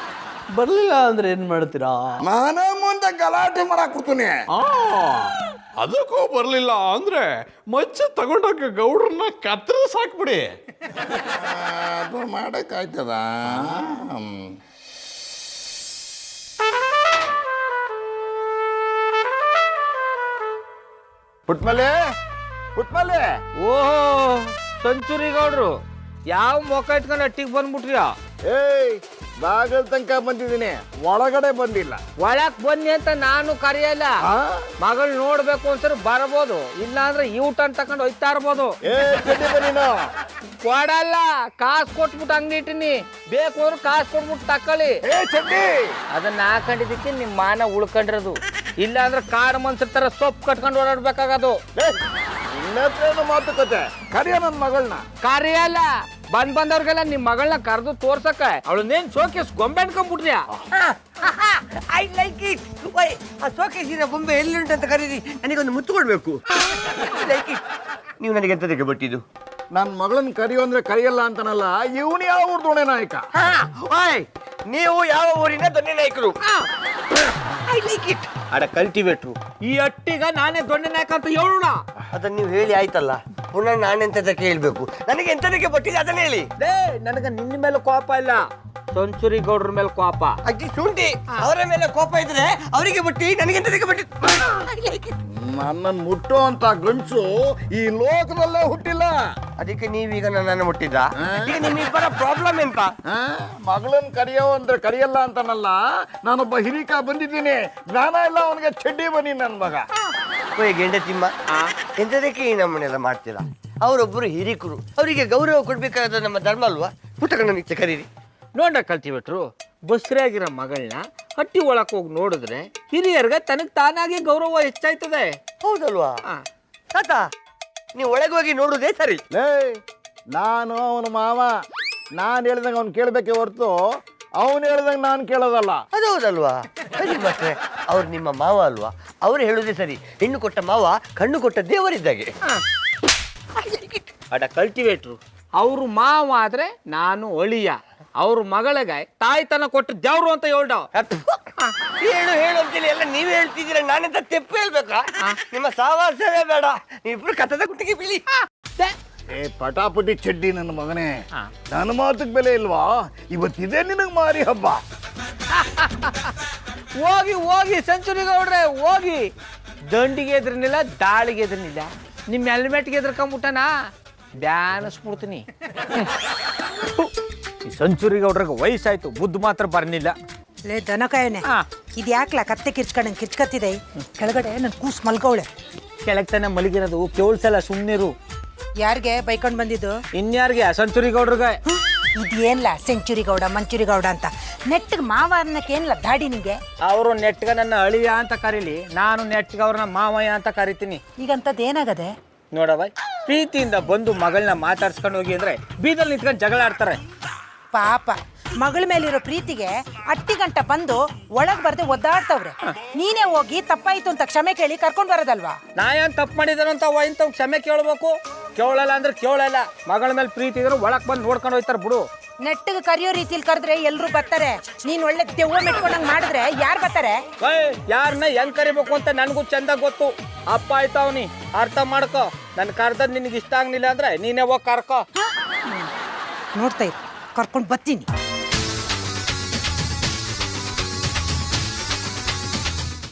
ಬರ್ಲಿಲ್ಲ ಅಂದ್ರೆ ಏನ್ ಮಾಡ್ತೀರಾ? ಮಾನ ಮುಂದೆ ಗಲಾಟೆ ಮಾಡಕ್ ಕೂತೀನಿ. ಅದಕ್ಕೂ ಬರ್ಲಿಲ್ಲ ಅಂದ್ರೆ ಮಚ್ಚ ತಗೊಂಡೋಗ ಗೌಡ್ರನ್ನ ಕತ್ತರಿಸಿ ಸಾಕ್ಬಿಡಿ. ಅದು ಮಾಡಕ್ಕಾಯ್ತದ? ಪುಟ್ಮಲೆ, ಪುಟ್ಮಲೆ. ಓಹೋ, ಸೆಂಚುರಿ ಗೌಡ್ರು ಯಾವ ಮೊಕ ಇಟ್ಕೊಂಡು ಅಟ್ಟಿಗೆ ಬಂದ್ಬಿಟ್ರಿಯಾ? ಏಯ್, ಬಾಗಲ್ ತನಕ ಬಂದಿದ್ದೀನಿ, ಒಳಗಡೆ ಬಂದಿಲ್ಲ. ಒಳಕ್ ಬನ್ನಿ ಅಂತ ನಾನು ಕರೆಯಲ್ಲ. ಮಗಳು ನೋಡ್ಬೇಕು ಅಂತಾರೆ ಬರ್ಬೋದು, ಇಲ್ಲ ಅಂದ್ರೆ ಯೂಟರ್ನ್ ತಕೊಂಡು ಹೋಯ್ತಾ ಇರ್ಬೋದು. ಕೊಡಲ್ಲ, ಕಾಸು ಕೊಟ್ಬಿಟ್ಟು ಅಂಗಡಿ ಇಟ್ಟಿನಿ, ಬೇಕು ಅಂದ್ರೆ ಕಾಸು ಕೊಟ್ಬಿಟ್ಟು ತಕೊಳ್ಳಿ. ಅದನ್ನ ಹಾಕೊಂಡಿದ್ದಕ್ಕೆ ನಿಮ್ ಮಾನ ಉಳ್ಕೊಂಡಿರೋದು, ಇಲ್ಲ ಅಂದ್ರೆ ಕಾಡು ಮನ್ಸರ್ ತರ ಸೊಪ್ಪು ಕಟ್ಕೊಂಡು ಓಡಾಡ್ಬೇಕಾಗದು. ಇನ್ನೇನು ಮಾತುಕತೆ? ಕರಿಯ ನನ್ನ ಮಗಳನ್ನ. ಕರೆಯಲ್ಲ, ಬಂದವ್ರಿಗೆಲ್ಲ ನಿಮ್ ಮಗಳನ್ನ ಕರೆದು ತೋರ್ಸಕ ಅವಳನ್ನೇನ್ ಶೋಕೇಸ್ ಗೊಂಬೆ ಅನ್ಕೊಂಡ್ಬಿಟ್ರಿಯಾ? I like it. ಆ ಸೋಕೇಸಿನ ಬೊಂಬೆ ಎಲ್ಲಿಂಟು ಅಂತ ಕರೀರಿ, ನನಗೊಂದು ಮುತ್ತು ಕೊಡ್ಬೇಕು. Like it. ನೀವು ನನಗೆ ಎಂತದಕ್ಕೆ ಬಟ್ಟಿದ್ದು? ನನ್ನ ಮಗಳನ್ನ ಕರಿಯೋ ಅಂದ್ರೆ ಕರಿಯಲ್ಲ ಅಂತನಲ್ಲ, ಇವನು ಯಾವ ಊರ್ ದೊಣೆ ನಾಯಕ? ನೀವು ಯಾವ ಊರಿನ ದೊಣ್ಣೆ ನಾಯಕರು? I like it. ಅಡ ಕಲ್ಟಿವೇಟ್ರು. ಈ ಅಟ್ಟಿಗ ನಾನೇ ದೊಣ್ಣೆ ನಾಯಕ ಅಂತ ಹೇಳೋಣ. ಅದನ್ನ ನೀವು ಹೇಳಿ ಆಯ್ತಲ್ಲ, ಪುನಃ ನಾನೆಂತದಕ್ಕೆ ಹೇಳ್ಬೇಕು? ನನಗೆ ಎಂತದಕ್ಕೆ ಬಟ್ಟಿದೆ ಅದನ್ನ ಹೇಳಿ. ನನಗೆ ನಿನ್ನ ಮೇಲೆ ಕೋಪ ಇಲ್ಲ, ಸೆಂಚುರಿ ಗೌಡ್ರ ಮೇಲೆ ಕೋಪ. ಅಜ್ಜಿ ಶುಂಠಿ, ಅವರ ಮೇಲೆ ಕೋಪ ಇದ್ರೆ ಅವರಿಗೆ ಬಟ್ಟಿ, ನನಗೆ ಎಂತದಕ್ಕೆ ಬಟ್ಟಿ? ನನ್ನನ್ನು ಮುಟ್ಟೋ ಅಂತ ಗಂಡಸು ಈ ಲೋಕದಲ್ಲೇ ಹುಟ್ಟಿಲ್ಲ. ಅದಕ್ಕೆ ನೀವೀಗ ನನ್ನನ್ನು ಮುಟ್ಟಿದ್ದ? ಈಗ ನಿಮ್ಮಿಬ್ಬರ ಪ್ರಾಬ್ಲಮ್ ಎಂತ? ಮಗಳನ್ನ ಕರಿಯೋ ಅಂದ್ರೆ ಕರಿಯಲ್ಲ ಅಂತನಲ್ಲ, ನಾನೊಬ್ಬ ಹಿರಿಕ ಬಂದಿದ್ದೀನಿ, ಜ್ಞಾನ ಇಲ್ಲ ಅವನಿಗೆ, ಚಡ್ಡಿ ಬನ್ನಿ ನನ್ನ ಮಗ. ಗೆಂಡ ತಿಮ್ಮ, ಎಂತದಕ್ಕೆ ಈ ನಮ್ಮನ್ನೆಲ್ಲ ಮಾಡ್ತೀರಾ? ಅವರೊಬ್ಬರು ಹಿರಿಕರು, ಅವರಿಗೆ ಗೌರವ ಕೊಡ್ಬೇಕಾದ ನಮ್ಮ ಧರ್ಮ ಅಲ್ವಾ? ಪುಸ್ತಕನ ನಿತ್ಯ ಕರೀರಿ. ನೋಡ ಕಲ್ತಿಬಿಟ್ರು, ಬಸ್ರಿಯಾಗಿರೋ ಮಗಳನ್ನ ಹಟ್ಟಿ ಒಳಕ್ ಹೋಗಿ ನೋಡಿದ್ರೆ ಹಿರಿಯರ್ಗ ತನಗ್ ತಾನಾಗಿ ಗೌರವ ಹೆಚ್ಚಾಯ್ತದೆ. ಹೌದಲ್ವಾ ತಾತ? ನೀವು ಒಳಗೆ ಹೋಗಿ ನೋಡುದೇ ಸರಿ. ನಾನು ಅವನ ಮಾವ, ನಾನು ಹೇಳ್ದಂಗೆ ಅವ್ನು ಕೇಳಬೇಕೆ ಹೊರತು ಅವನು ಹೇಳ್ದಂಗೆ ನಾನು ಕೇಳೋದಲ್ಲ. ಅದು ಹೌದಲ್ವಾ? ಸರಿ ಮತ್ತೆ, ಅವ್ರು ನಿಮ್ಮ ಮಾವ ಅಲ್ವಾ? ಅವ್ರು ಹೇಳುದೇ ಸರಿ. ಹೆಣ್ಣು ಕೊಟ್ಟ ಮಾವ ಕಣ್ಣು ಕೊಟ್ಟ ದೇವರಿದ್ದಾಗೆ. ಅಡ ಕಲ್ಟಿವೇಟ್ರು, ಅವ್ರು ಮಾವ ಆದ್ರೆ ನಾನು ಅಳಿಯ, ಅವ್ರ ಮಗಳಿಗೆ ತಾಯ್ತನ ಕೊಟ್ಟು ದೇವ್ರು ಅಂತ ಹೇಳ್ದ. ಹೇಳು ಹೇಳು ಅಂತೇಳಿ ಎಲ್ಲ ನೀವೇ ಹೇಳ್ತಿದ್ದೀರ, ನಾನೆಂತ ತೆಪ್ಪು ಹೇಳ್ಬೇಕಾ? ನಿಮ್ಮ ಸಾವಾಸವೇ ಬೇಡ, ನೀವಿಬ್ರು ಕಥದ ಕುಟ್ಟಿಗೆ ಬೀಳಿ. ಪಟಾಪಟಿ ಚಡ್ಡಿ ನನ್ನ ಮಗನೇ, ನನ್ನ ಮಾತಿಗೆ ಬೆಲೆ ಇಲ್ವಾ? ಇವತ್ತಿದೆ ನಿನಗೆ ಮಾರಿ ಹಬ್ಬ. ಹೋಗಿ ಹೋಗಿ ಸೆಂಚುರಿ ಗೌಡ್ರೆ ಹೋಗಿ. ದಂಡಿಗೆ ಎದ್ರನಿಲ್ಲ, ದಾಳಿಗೆ ಎದ್ರನಿಲ್ಲ, ನಿಮ್ಮ ಹೆಲ್ಮೆಟ್ಗೆ ಎದ್ರಕೊಂಬಿಟ್ಟನಾ ಬ್ಯಾನಿಸ್ಬಿಡ್ತೀನಿ. ಈ ಸೆಂಚುರಿ ಗೌಡ್ರಿಗೆ ವಯಸ್ಸಾಯ್ತು, ಬುದ್ಧಿ ಮಾತ್ರ ಬರ್ನಿಲ್ಲ. ಲೇ ದನಕಾಯನೆ, ಇದು ಯಾಕ್ಲಾ ಕತ್ತೆ ಕಿರ್ಚ್ಕೊಂಡಂಗೆ ಕಿರ್ಚ್ಕತ್ತಿದೆ? ಕೆಳಗಡೆ ನನ್ ಕೂಸ್ ಮಲ್ಗವಳೆ. ಕೆಳಗೆ ತಾನೆ ಮಲಗಿರೋದು, ಕೇಳ್ಸಲ್ಲ, ಸುಮ್ಮನಿರು. ಯಾರಿಗೆ ಬೈಕೊಂಡ್ ಬಂದಿದ್ದು? ಇನ್ಯಾರಿಗೆ? ಸೆಂಚುರಿ ಗೌಡ್ರಿಗೆ. ಇದೇನ್ಲ ಸೆಂಚುರಿ ಗೌಡ ಮಂಚುರಿ ಗೌಡ ಅಂತ? ನೆಟ್ಟಿಗೆ ಮಾವ ಅನ್ನಕ್ಕೇನಿಲ್ಲ ದಾಡಿ ನಿಂಗೆ. ಅವರು ನೆಟ್ಗ ನನ್ನ ಅಳಿಯ ಅಂತ ಕರೀಲಿ, ನಾನು ನೆಟ್ಗ ಅವ್ರನ್ನ ಮಾವಯ್ಯ ಅಂತ ಕರಿತೀನಿ. ಈಗಂತದ್ದು ಏನಾಗದೆ? ನೋಡವ, ಪ್ರೀತಿಯಿಂದ ಬಂದು ಮಗಳನ್ನ ಮಾತಾಡ್ಸ್ಕೊಂಡು ಹೋಗಿ ಅಂದ್ರೆ ಬೀದಲ್ಲಿ ನಿಂತ್ಕೊಂಡು ಜಗಳ ಆಡ್ತಾರೆ. ಪಾಪ ಮಗಳ ಮೇಲಿರೋ ಪ್ರೀತಿಗೆ ಅಟ್ಟಿಗಂಟ ಬಂದು ಒಳಗ್ ಬರ್ದೆ ಒದ್ದಾಡ್ತವ್ರೆ. ನೀನೇ ಹೋಗಿ ತಪ್ಪಾಯ್ತು ಅಂತ ಕ್ಷಮೆ ಕೇಳಿ ಕರ್ಕೊಂಡ್ ಬರೋದಲ್ವಾ? ನಾ ಏನ್ ತಪ್ಪು ಮಾಡಿದಾರ ಅಂತ ಇಂಥ ಕ್ಷಮೆ ಕೇಳ್ಬೇಕು. ಕೇಳಲ್ಲ ಅಂದ್ರೆ ಕೇಳಲ್ಲ. ಮಗಳ ಮೇಲೆ ಪ್ರೀತಿ ಇದ್ರೆ ಒಳಕ್ ಬಂದು ನೋಡ್ಕೊಂಡು ಹೋಯ್ತಾರ ಬಿಡು. ನೆಟ್ಟಿಗೆ ಕರಿಯೋ ರೀತಿಲಿ ಕರೆದ್ರೆ ಎಲ್ರು ಬರ್ತಾರೆ. ನೀನ್ ಒಳ್ಳೆ ದೆವ್ವ ಮೆಟ್ಕೊಂಡಂಗ್ ಮಾಡಿದ್ರೆ ಯಾರು ಬರ್ತಾರೆ? ಯಾರನ್ನ ಹೆಂಗ್ ಕರಿಬೇಕು ಅಂತ ನನಗೂ ಚಂದ ಗೊತ್ತು. ಅಪ್ಪ ಆಯ್ತಾವ್ನಿ, ಅರ್ಥ ಮಾಡ್ಕೊ. ನನ್ ಕರ್ದದ್ ನಿನಗೆ ಇಷ್ಟ ಆಗ್ಲಿಲ್ಲ ಅಂದ್ರೆ ನೀನೇ ಹೋಗಿ ಕರ್ಕೊ. ನೋಡ್ತಾ ಇರು, ಕರ್ಕೊಂಡ್ ಬರ್ತೀನಿ.